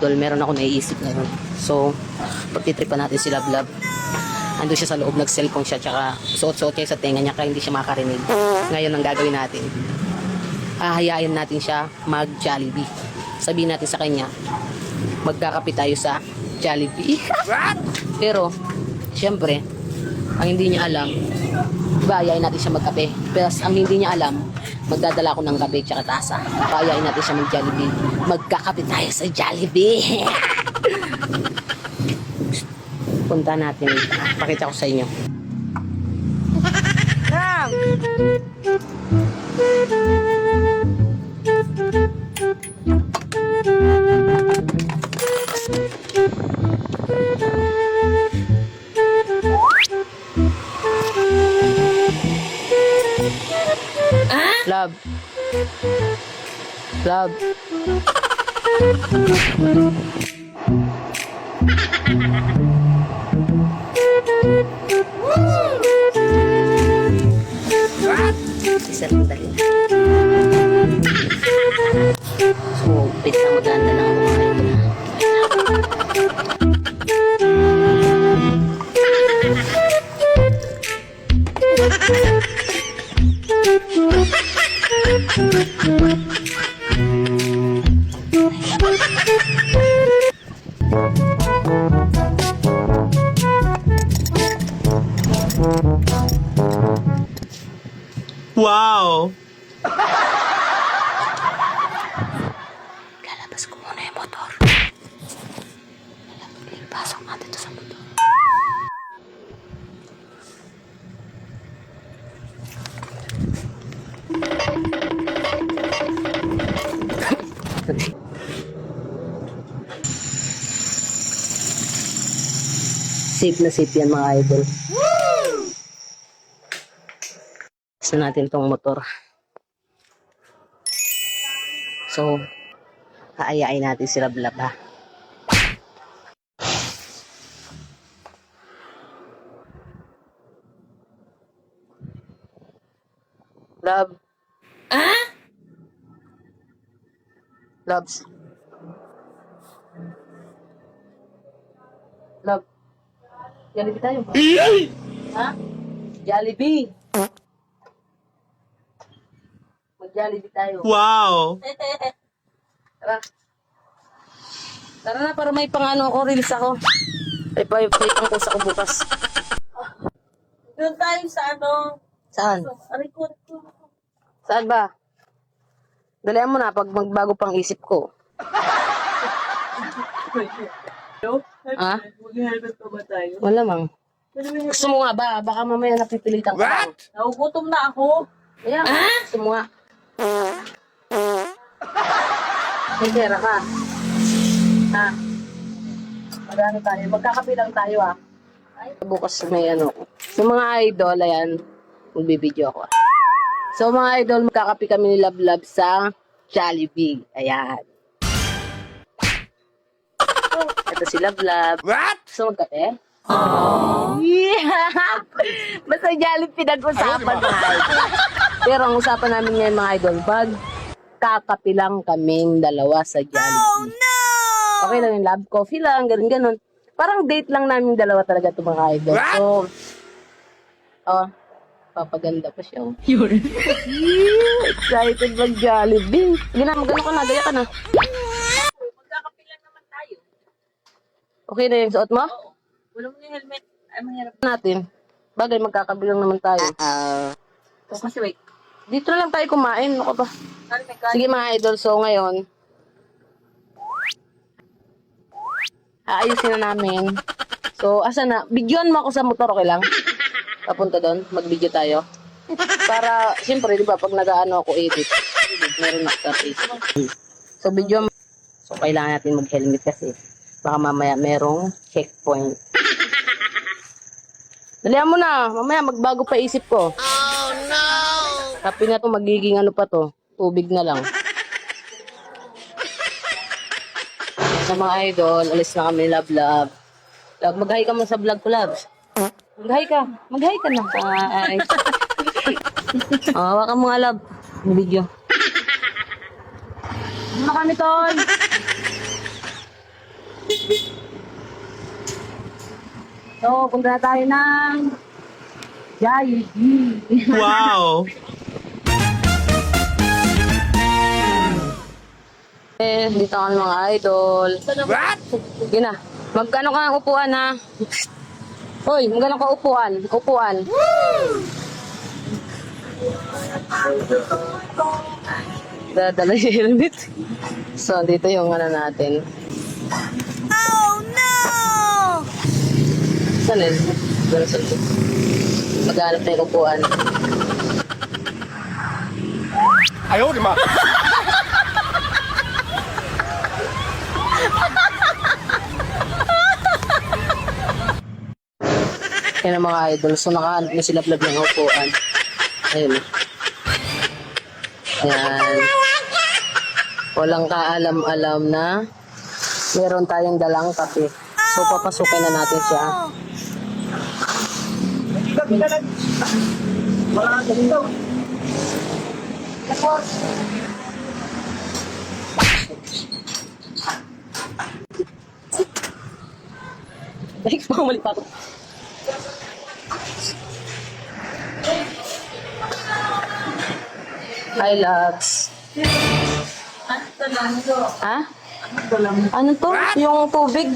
Dol, meron ako naiisip ngayon. So, pagtitripan natin si Love Love. Ando siya sa loob, nag-cellphone siya, tsaka suot-suot niya sa tenga niya kaya hindi siya makarinig. Ngayon, ang gagawin natin, hahayain natin siya mag-Jollibee. Sabihin natin sa kanya, magkakape tayo sa Jollibee. Pero, syempre, ang hindi niya alam, hayain natin siya magkape. Pero ang hindi niya alam, magdadala ko ng kape tsaka tasa. Hayain natin siya mag-Jollibee. Magkakape tayo sa Jollibee. Punta natin. Pakita ko sa inyo. Ram! Love. Love. Isa lang dali. So, pita mo ganda lang ako kayo. Wow! Lalabas ko muna yung motor. Pasok natin ito sa motor. Safe na safe yan mga idol. Gusto natin tong motor. So, haayain natin si Love Love ha. Love. Ah? Loves. Love. Jollibee tayo ba? Ha? Jollibee. Mag-Jollibee tayo. Wow! Tara. Tara na para may pang-ano ako, reels ako. Ay, pang post ako bukas. Doon tayo sa ano. Saan? Record ko. Saan ba? Dalihan mo na pag magbago pang isip ko. Ha? Mag-helmet pa ba tayo? Wala mang. Gusto mo nga ba? Baka mamaya napipilitan ka lang. Nagugutom na ako. Kaya nga, gusto mo nga. May pera ka. Ha? Magano tayo? Magkakapilang tayo ha. Bukas may ano. So mga idol, ayan. Magbibideo ako. So mga idol, magkakapi kami ni Love Love sa Jollibee. Ayan. Ito si Love Love. Gusto magkape? Oh. Yeah! Basta Jollibee pinag-usapan mga idol. Pero ang usapan namin ngayon mga idol, magkakapi lang kaming dalawa sa Jollibee. Oh no! Okay lang yung love, coffee lang, ganun-ganun. Parang date lang namin dalawa talaga ito mga idol. So, papaganda pa siya. Oh. Excited mag-Jollibee. Sige na, magano ka na, daya ka na. Magkakape lang naman tayo. Okay na yung suot mo? Oo. Wala mo yung helmet. Ay, mahirap. Natin. Bagay, magkakabilang naman tayo. Tapos kasi wait. Dito na lang tayo kumain. Ano ka ba? Sige mga idol, so ngayon, aayusin na namin. So, asa na? Bigyan mo ako sa motor, okay lang? Papunta doon, mag-video tayo. Para, siyempre, di ba, pag nag-ano ako edit, meron na sa Facebook. So, video mo. So, kailangan natin mag-helmet kasi baka mamaya merong checkpoint. Dalihan mo na. Mamaya magbago pa isip ko. Oh, no! Happy na to, magiging ano pa to. Tubig na lang. Sa mga idol, alis na kami, Love Love. Love, mag-hi ka mo sa vlog ko, Love. Mag-hi ka. Mag-hi ka na. Ay. Hawakan mo nga, Love. Yung video. Ano kami, Tol? So, punta na tayo ng Jollibee. Wow! Dito kami mga idol. What? Sige na. Magkano ka ng upuan ha? Hoy, magkano ka upuan? Upuan. Dadala yung helmet. So, dito yung ano natin. Oh, no! Saan yun? Doon sa maghanap na yung upuan. Ayaw, di ma. Yan ang mga idol. So, nakahanap na sila vlog ng upuan. Ayun. Ayan. Walang kaalam-alam na meron tayong dalang kape. So, papasukin na natin siya. Ay, bumalik pa ako. Hi, loves. Ano to lang to? Ha? Ano to lang? Ano to? Yung tubig?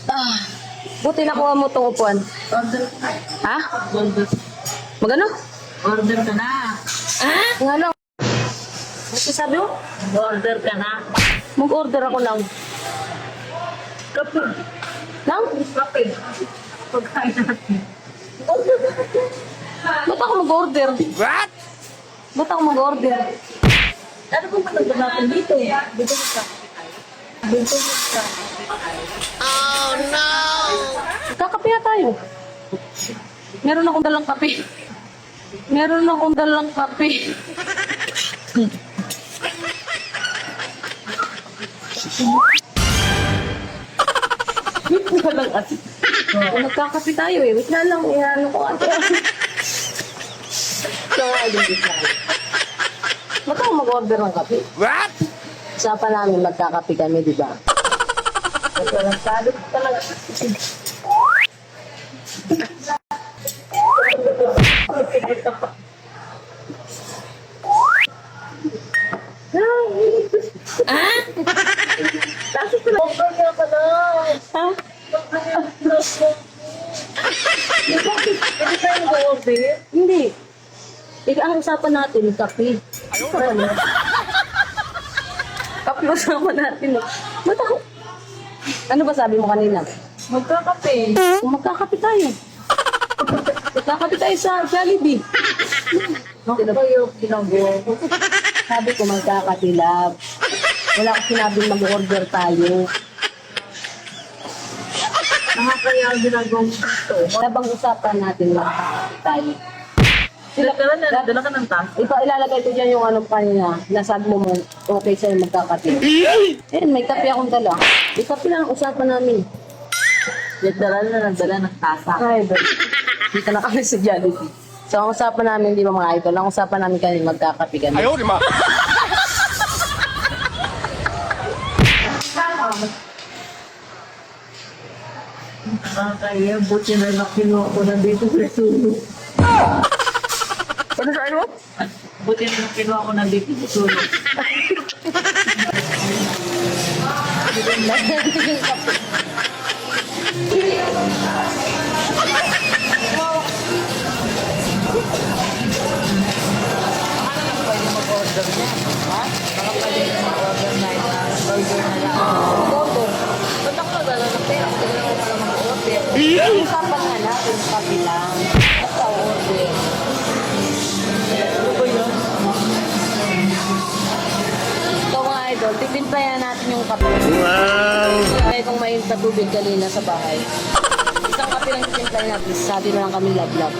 Ah, buti nakuha mo itong upuan. Order. Ha? Order. Magano? Order ka na. Nga lang. Ano sabi mo? Order ka na. Mag-order ako lang. Kape. Lang? Kape. Pagkain natin. Ba't ako mag-order? What? Ba't ako mag-order? Ano kung panagod natin dito? Dito sa dito sa Kakape na tayo. Meron akong dalang kape. Meron akong dalang kape. Wait nga lang ate. Nagkakape tayo eh. Wait nga lang. Ano ko ate. So, ayun dito. Ba't ako mag-order ng kape? What? Usapan namin magkakape kami, di ba? walang salot talaga. Tapos pala, order ka pala. Ha? Hindi tayo mag-order. Hindi. Ika ang usapan natin, kape. Ano? Kape usapan natin. Ba't ako? Ano ba sabi mo kanina? Magkakape. Kung magkakape tayo. Magkakape tayo sa Jollibee. Ako kayo, ginagawa ko. Sabi ko magkakape, love. Wala ko sinabing mag-order tayo. Nakakaya ang ginagawa ko dito. Habang usapan natin magkakape tayo. Dala ka ng taas. Ilalagay ko dyan yung ano kanina. Nasabi mo okay sa'yo magkakape. Ayun, may kape akong dala. May kape lang ang usapan namin. Nagdala ng tasa. Ay, idol. Dito na kami sa Jollibee. So, ang usapan namin, di ba mga idol, ang usapan namin kanina magkakape kami. Ayaw, di ma. Nakakaya, buti na nakinuha ko na dito sa sulo. Ano sa ano? Buti na nakinuha ko na dito sa sulo. Order. Ba't ako nagdala ng pera? Kasi na ako pala mag-order. Ang usapan nga natin, kape lang. Ba't ako order? Ano ba yun? So mga idol, titimplayan natin yung kape. Wow! Kaya kung may tubig kanina sa bahay. Isang kape lang titimplayan natin. Sabi na lang kami love-love.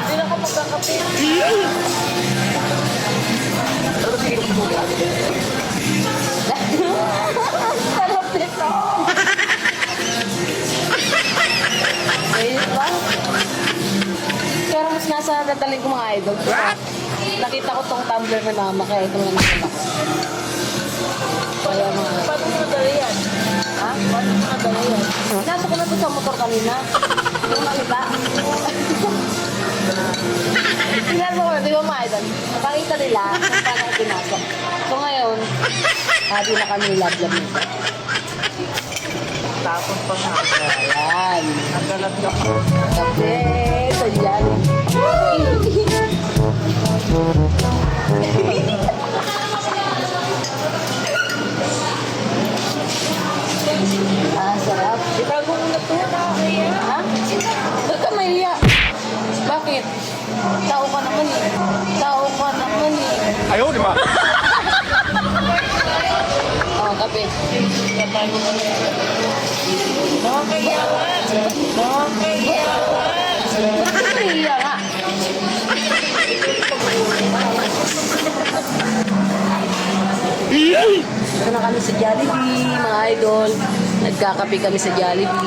Hindi na ako magkakape. Sarap nito. Ayun ba? Pero mas nasa nataling ko mga idol. Nakita ko tong tumbler ni mama kaya ito lang naman ako. Kaya mga... Paano mo nadala yan? Ha? Paano mo nadala yan? Nasa ko sa motor kanina. Yung makita. Tingnan mo ko, di ba mga idol? Nakakita nila kung paano ako pinasok. So ngayon, happy na kami love-love nito. Tapos pa nga. Ayan. Nagkalat ka pa. Kape, sa dyan. Ah, sarap. Itago mo na to. Nakakaya. Ha? Ba't ka mahiya? Bakit? Tao ka naman eh. Tao ka naman eh. 哎呦我的妈！ Oh, kape. Nakakaya nga. Nakakaya nga. Ba't ka mahiya nga? Ito na kami sa Jollibee, mga idol. Nagkakape kami sa Jollibee.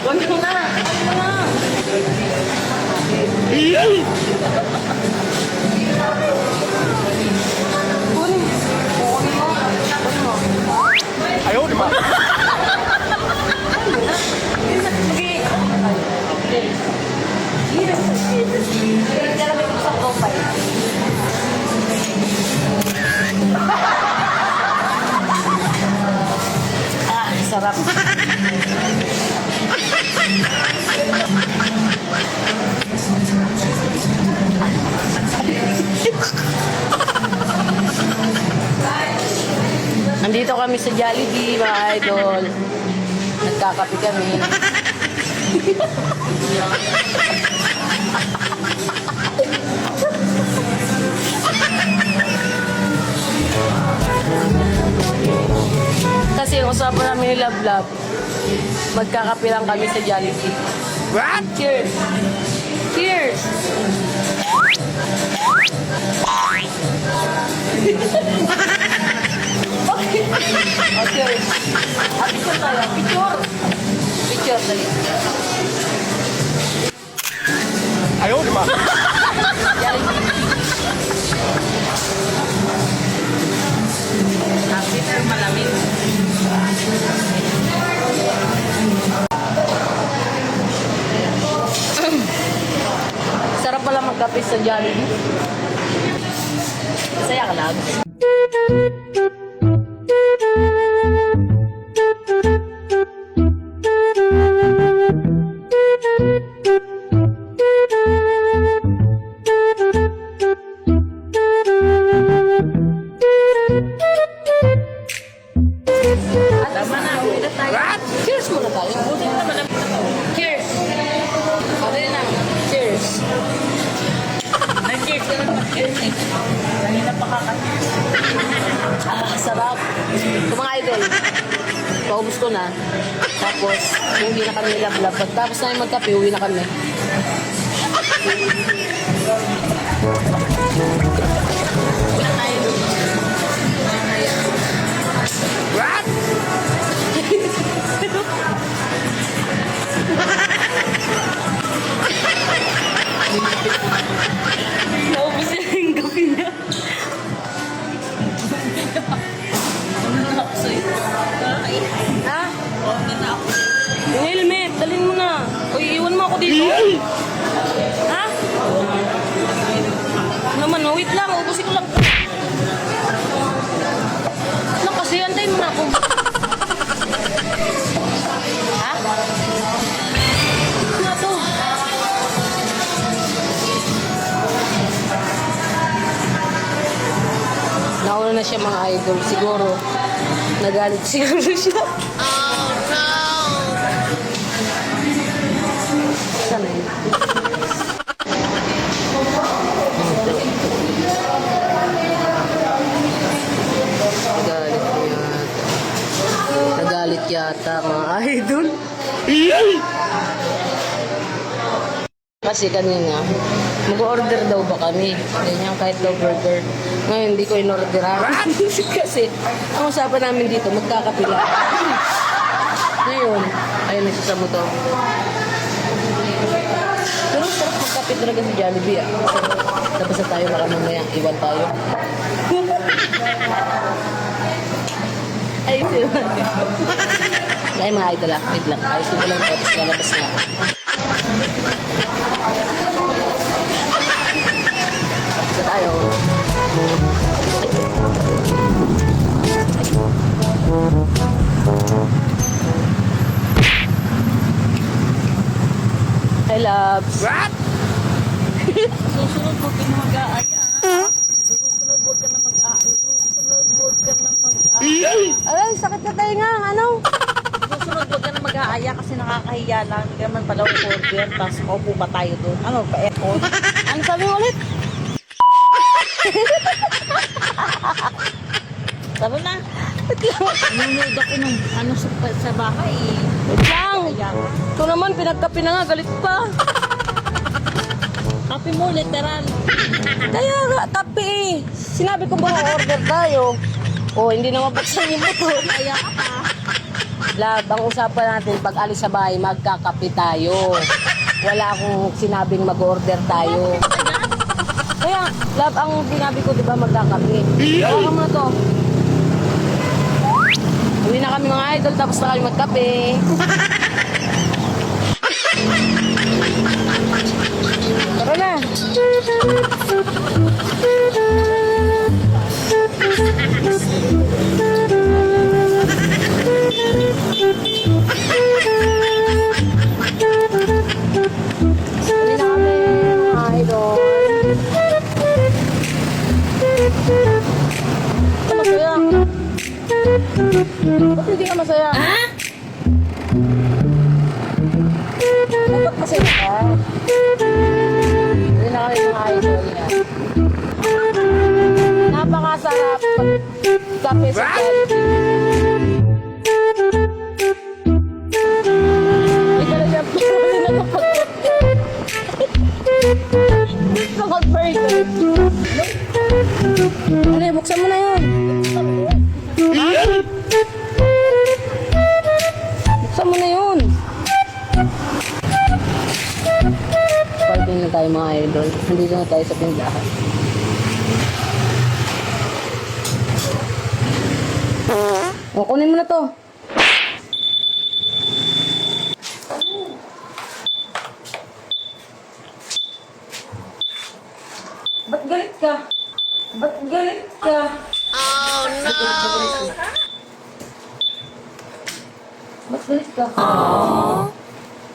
Huwag mo na! Huwag mo na! Kunin. Kunin mo. Kunin mo. 哎呦我的妈！ Ah, sarap. Nandito kami sa Jollibee, mga idol. Nagkakape kami. Kasi yung usapan namin ni Love Love, magkakape lang kami sa Jollibee. What? Cheers! Cheers! Okay. Oh, cheers. Ah, picture tayo. Picture! Picture, dali. 哎呦我的妈！ Jollibee. Happy pero malamig. Sarap pala magkape sa Jollibee. Masaya ka lang. Tama na. Uwi na tayo. Cheers muna tayo. Buti na malamig na to. Cheers! Ano yun na? Cheers! Nag-cheers ka na mag-cheers eh. Kanina pa kaka-cheers. Ah, sarap. Ito mga idol, paubos ko na. Tapos, uwi na kami lab-lab. Pagtapos na yung magkape, uwi na kami. Wala tayo doon. What? Naubos na yung kape niya. Ano na ako sa'yo? Ha? Okay na ako. Yung helmet, dalhin mo na. Uy, iwan mo ako dito. Ha? Ano naman, oh, wait lang. Ubusin ko lang. Ano kasi, antayin mo na ako. Ha? Ano na to? Nauna na siya mga idol. Siguro, nagalit siguro siya. Sana yun. Nagalit yata mga idol. Kasi kanina, mag-order daw ba kami? Ganyan kahit low burger. Ngayon, hindi ko in-orderan. Kasi, ang usapan namin dito, magkakapila. Ngayon, ayun, isa sa motor. Pero sarap magkape talaga sa Jollibee ah. Tapos na tayo, baka mamaya iwan tayo. Ayun sila. Ay, mga idol ah. Wait lang. Ayos ko lang ito. Tapos lalabas na ako. Tapos na tayo. Hi, loves. What? Susunod huwag ka na mag-aaya. Susunod huwag ka na mag-aaya. Susunod huwag ka na mag-aaya. Ay, sakit ka tayo nga. Ano? Susunod huwag ka na mag-aaya kasi nakakahiya lang. Hindi ka naman pala order. Tapos kaupo pa tayo doon. Ano, pa-aircon? Ano sabi mo ulit? Sabi na. Nunod ako ng ano sa bahay. Wait lang. Kaya, Ito naman, pinagkapi na nga. Galit pa. kape mo, literal. Kaya nga, kape eh. Sinabi ko ba order tayo? Oh, hindi na mabuksan yung motor. Kaya ka pa. Lab, ang usapan natin, pag alis sa bahay, magkakape tayo. Wala akong sinabing mag-order tayo. Kaya, lab, ang sinabi ko, di ba, magkakape. Hawakan mo na to. Uwi na kami mga idol, tapos na kami magkape. Tara na. Uwi na kami mga idol. Ito masaya. Ba't hindi ka masaya? Ha? Ba't masaya ka? Hindi na kami mga idol yan. Napakasarap pag-kape sa Jollibee. May talaga po kasi nakapag-kape. Gusto mag-burger. Ano, buksan mo na yun. Ha? Buksan mo na yun. Parking na tayo mga idol. Nandito na tayo sa pindahan. O, kunin mo na to. Ba't galit ka? Ba't galit ka? Oh, no! Ba't galit ka?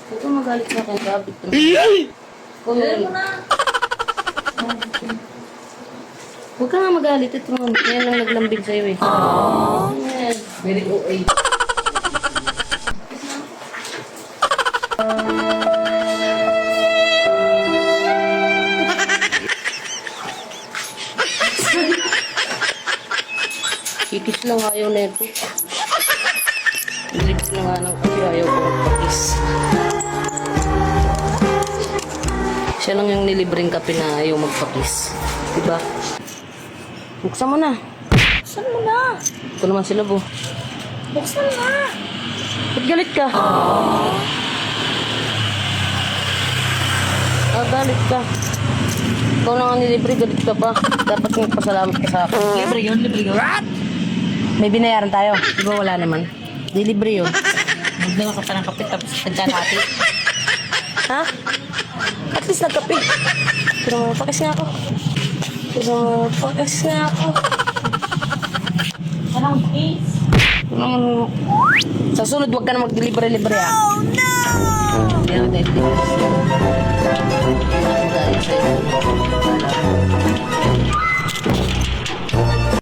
Huwag ka magalit na kaya sabit ka. Kunin mo na. Huwag ka nga magalit. Ito naman. Yan lang naglambing sa'yo eh. Yan. Very OA. Kikis lang ayaw na ito. Lips na nga lang kasi ayaw ko magpakis. Siya lang yung nilibreng kape na ayaw magpakis. Diba? Buksan mo na. Buksan mo na. Ito naman sila, bo. Buksan na. Ba't galit ka? Galit ka. Ikaw na nga nilibre, galit ka pa. Dapat magpasalamat ka sa akin. Libre yun, libre yun. May binayaran tayo. Di ba wala naman? Di libre yun. Magdala ka pa ng kape tapos nagkalati. Ha? At least nagkape. Pero pakis nga ako. Pero pakis nga ako. Anong case? Pero sa sunod, huwag ka na mag-delivery-libre ha. Oh no! Hindi na tayo delivery. Guys.